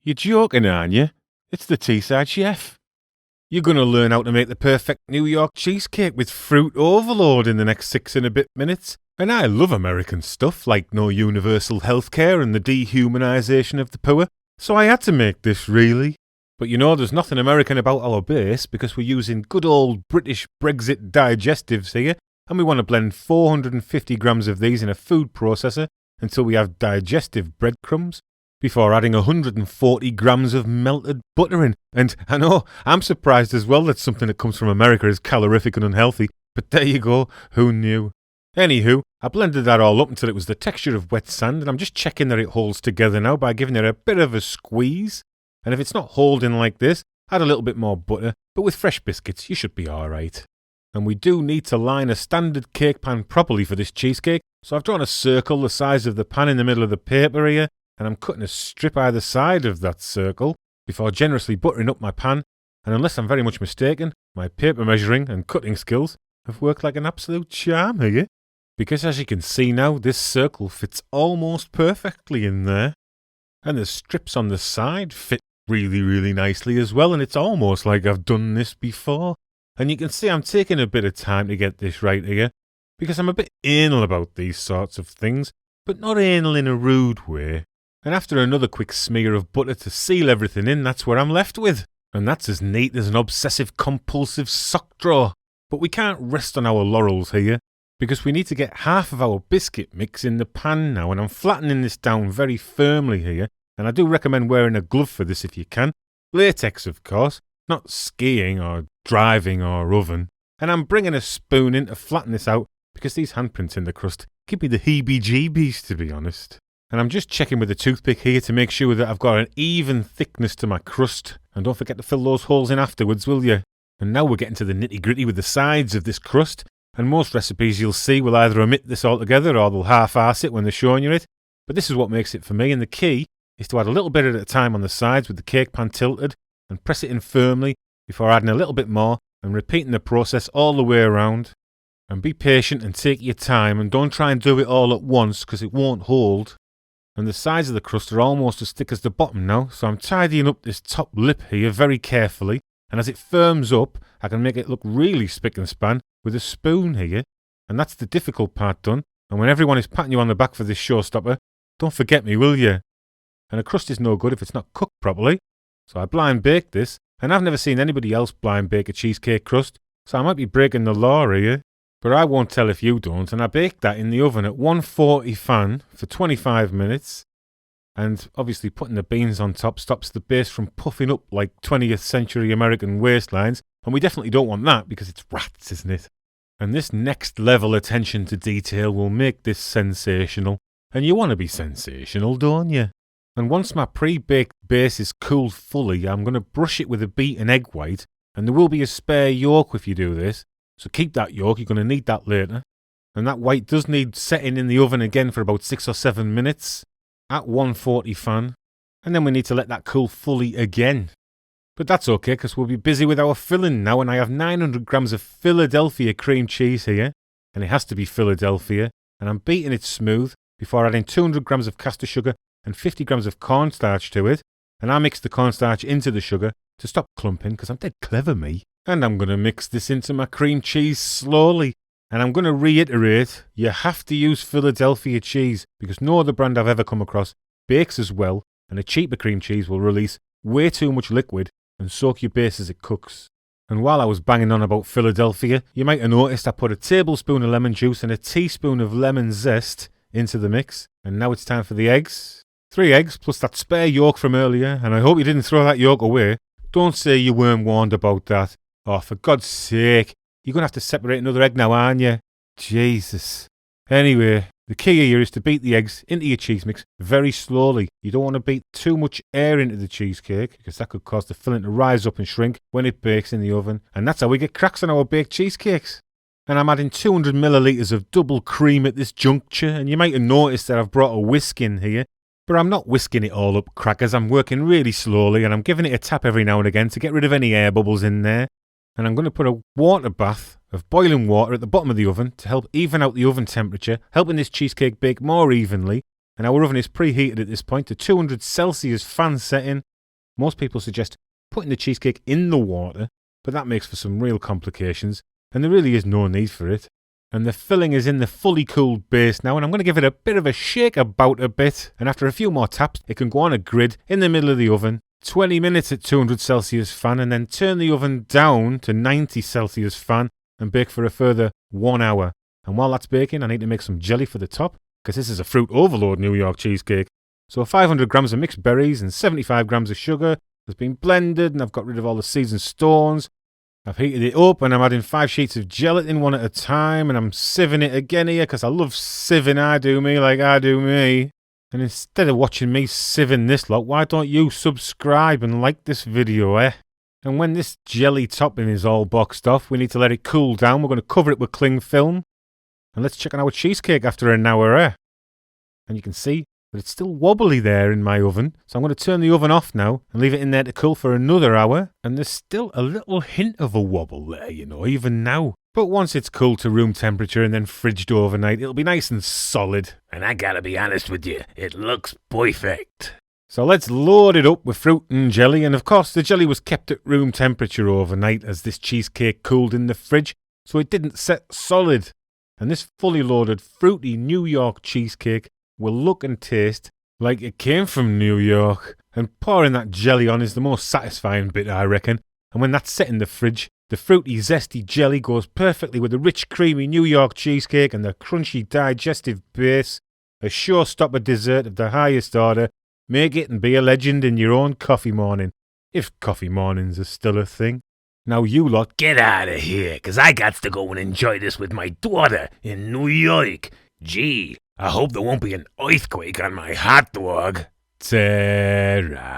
You're joking, aren't you? It's the Teesside Chef. You're going to learn how to make the perfect New York cheesecake with fruit overload in the next 6 and a bit minutes. And I love American stuff like no universal healthcare and the dehumanisation of the poor, so I had to make this really. But you know, there's nothing American about our base because we're using good old British Brexit digestives here, and we want to blend 450 grams of these in a food processor until we have digestive breadcrumbs, before adding 140 grams of melted butter in. And I know, I'm surprised as well that something that comes from America is calorific and unhealthy, but there you go, who knew? Anywho, I blended that all up until it was the texture of wet sand, and I'm just checking that it holds together now by giving it a bit of a squeeze. And if it's not holding like this, add a little bit more butter, but with fresh biscuits you should be alright. And we do need to line a standard cake pan properly for this cheesecake, so I've drawn a circle the size of the pan in the middle of the paper here, and I'm cutting a strip either side of that circle before generously buttering up my pan, and unless I'm very much mistaken, my paper measuring and cutting skills have worked like an absolute charm here. Because as you can see now, this circle fits almost perfectly in there. And the strips on the side fit really nicely as well, and it's almost like I've done this before. And you can see I'm taking a bit of time to get this right here, because I'm a bit anal about these sorts of things, but not anal in a rude way. And after another quick smear of butter to seal everything in, that's what I'm left with. And that's as neat as an obsessive-compulsive sock drawer. But we can't rest on our laurels here, because we need to get half of our biscuit mix in the pan now, and I'm flattening this down very firmly here, and I do recommend wearing a glove for this if you can. Latex, of course, not skiing or driving or oven. And I'm bringing a spoon in to flatten this out, because these handprints in the crust give me the heebie-jeebies, to be honest. And I'm just checking with a toothpick here to make sure that I've got an even thickness to my crust. And don't forget to fill those holes in afterwards, will you? And now we're getting to the nitty-gritty with the sides of this crust. And most recipes you'll see will either omit this altogether or they'll half-arse it when they're showing you it. But this is what makes it for me, and the key is to add a little bit at a time on the sides with the cake pan tilted and press it in firmly before adding a little bit more and repeating the process all the way around. And be patient and take your time, and don't try and do it all at once because it won't hold. And the sides of the crust are almost as thick as the bottom now, so I'm tidying up this top lip here very carefully, and as it firms up I can make it look really spick and span with a spoon here, and that's the difficult part done. And when everyone is patting you on the back for this showstopper, don't forget me, will you? And a crust is no good if it's not cooked properly, so I blind baked this, and I've never seen anybody else blind bake a cheesecake crust, so I might be breaking the law here, but I won't tell if you don't. And I baked that in the oven at 140 fan for 25 minutes, and obviously putting the beans on top stops the base from puffing up like 20th century American waistlines, and we definitely don't want that because it's rats, isn't it? And this next level attention to detail will make this sensational. And you want to be sensational, don't you? And once my pre-baked base is cooled fully, I'm going to brush it with a beaten egg white, and there will be a spare yolk if you do this, so keep that yolk, you're going to need that later. And that white does need setting in the oven again for about 6 or 7 minutes at 140 fan, and then we need to let that cool fully again. But that's okay, because we'll be busy with our filling now, and I have 900 grams of Philadelphia cream cheese here, and it has to be Philadelphia, and I'm beating it smooth before adding 200 grams of caster sugar and 50 grams of cornstarch to it, and I mix the cornstarch into the sugar to stop clumping, because I'm dead clever, me. And I'm going to mix this into my cream cheese slowly, and I'm going to reiterate, you have to use Philadelphia cheese, because no other brand I've ever come across bakes as well, and a cheaper cream cheese will release way too much liquid and soak your base as it cooks. And while I was banging on about Philadelphia, you might have noticed I put a tablespoon of lemon juice and a teaspoon of lemon zest into the mix. And now it's time for the eggs. 3 eggs plus that spare yolk from earlier, and I hope you didn't throw that yolk away. Don't say you weren't warned about that. Oh, for God's sake, you're going to have to separate another egg now, aren't you? Jesus. Anyway, the key here is to beat the eggs into your cheese mix very slowly. You don't want to beat too much air into the cheesecake, because that could cause the filling to rise up and shrink when it bakes in the oven. And that's how we get cracks on our baked cheesecakes. And I'm adding 200 millilitres of double cream at this juncture, and you might have noticed that I've brought a whisk in here. But I'm not whisking it all up, crackers. I'm working really slowly, and I'm giving it a tap every now and again to get rid of any air bubbles in there. And I'm going to put a water bath of boiling water at the bottom of the oven to help even out the oven temperature, helping this cheesecake bake more evenly. And our oven is preheated at this point to 200 Celsius fan setting, Most people suggest putting the cheesecake in the water, but that makes for some real complications, and there really is no need for it. And the filling is in the fully cooled base now, and I'm going to give it a bit of a shake about a bit, and after a few more taps, it can go on a grid in the middle of the oven, 20 minutes at 200 Celsius fan, and then turn the oven down to 90 Celsius fan and bake for a further 1 hour. And while that's baking, I need to make some jelly for the top, because this is a fruit overload New York cheesecake. So 500 grams of mixed berries and 75 grams of sugar has been blended, and I've got rid of all the seeds and stones. I've heated it up, and I'm adding 5 sheets of gelatin one at a time, and I'm sieving it again here, because I love sieving. I do me. And instead of watching me sieving this lot, why don't you subscribe and like this video, eh? And when this jelly topping is all boxed off, we need to let it cool down. We're going to cover it with cling film. And let's check on our cheesecake after an hour, eh? And you can see but it's still wobbly there in my oven, so I'm going to turn the oven off now and leave it in there to cool for another hour, and there's still a little hint of a wobble there, even now. But once it's cooled to room temperature and then fridged overnight, it'll be nice and solid. And I gotta be honest with you, it looks perfect. So let's load it up with fruit and jelly, and of course the jelly was kept at room temperature overnight as this cheesecake cooled in the fridge, so it didn't set solid. And this fully loaded fruity New York cheesecake will look and taste like it came from New York. And pouring that jelly on is the most satisfying bit, I reckon. And when that's set in the fridge, the fruity, zesty jelly goes perfectly with the rich, creamy New York cheesecake and the crunchy, digestive base. A showstopper dessert of the highest order. Make it and be a legend in your own coffee morning. If coffee mornings are still a thing. Now you lot, get out of here, 'cause I got to go and enjoy this with my daughter in New York. Gee, I hope there won't be an earthquake on my hot dog. ta-ra.